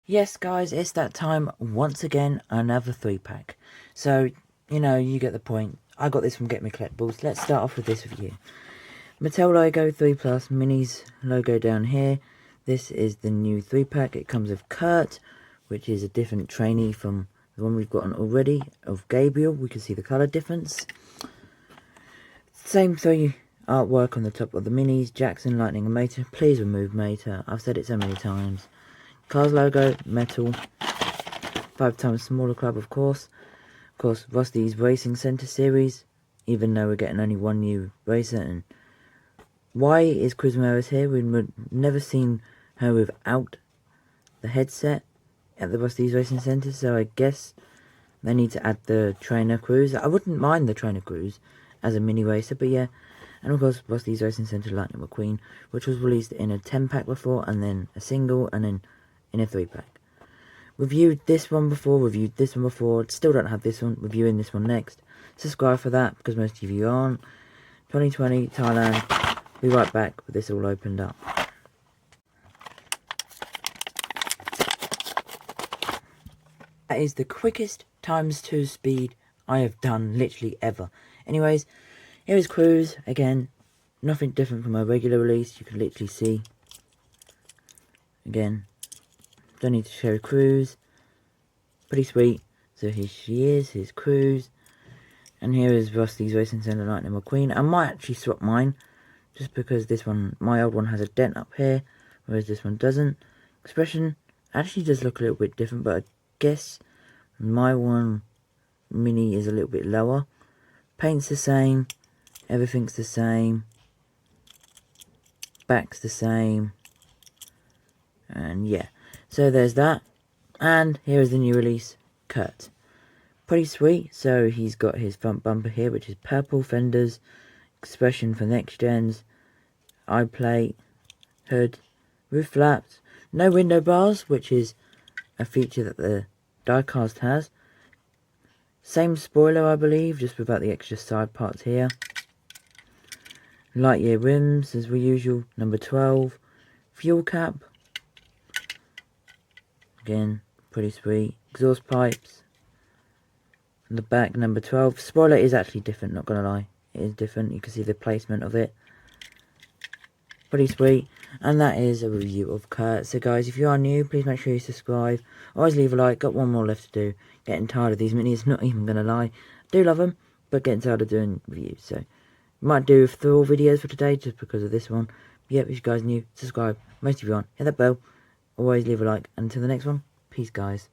Yes guys, it's that time once again, another 3-pack. So, you get the point. I got this from Get Me Collectibles. Let's start off with this review. Mattel logo 3 plus, minis logo down here. This is the new 3-pack. It comes with Kurt, which is a different trainee from the one we've gotten already, of Gabriel. We can see the colour difference. Same 3 artwork on the top of the minis. Jackson, Lightning and Mater. Please remove Mater. I've said it so many times. Cars logo, metal, 5 times smaller club, of course. Of course, RustEze Racing Center series, even though we're getting only one new racer. And why is Cruz Ramirez here? We've never seen her without the headset at the RustEze Racing Center, so I guess they need to add the trainer Cruz. I wouldn't mind the trainer Cruz as a mini racer, but yeah. And of course, RustEze Racing Center Lightning McQueen, which was released in a 10-pack before, and then a single, and then in a 3-pack. Reviewed this one before, still don't have this one, reviewing this one next. Subscribe for that, because most of you aren't. 2020, Thailand. Be right back with this all opened up. That is the quickest ×2 speed I have done literally ever. Anyways, here is Cruz. Again, nothing different from a regular release. You can literally see. Again, don't need to show Cruz. Pretty sweet. So here she is. Here's Cruz. And here is RustEze Racing Center Lightning McQueen. I might actually swap mine, just because this one, my old one, has a dent up here, whereas this one doesn't. Expression actually does look a little bit different, but I guess my one mini is a little bit lower. Paint's the same. Everything's the same. Back's the same. And yeah. So there's that. And here is the new release, Kurt. Pretty sweet. So he's got his front bumper here, which is purple, fenders, expression for next gens, eye plate, hood, roof flaps, no window bars, which is a feature that the diecast has. Same spoiler, I believe, just without the extra side parts here. Lightyear rims, as per usual, number 12. Fuel cap. Again, pretty sweet. Exhaust pipes. On the back, number 12. Spoiler is actually different, not gonna lie. It is different. You can see the placement of it. Pretty sweet. And that is a review of Kurt. So guys, if you are new, please make sure you subscribe. Always leave a like. Got one more left to do. Getting tired of these minis, not even gonna lie. Do love them, but getting tired of doing reviews. So, might do 4 videos for today, just because of this one. But yeah, if you guys are new, subscribe. Most of you aren't. Hit that bell. Always leave a like. Until the next one, peace guys.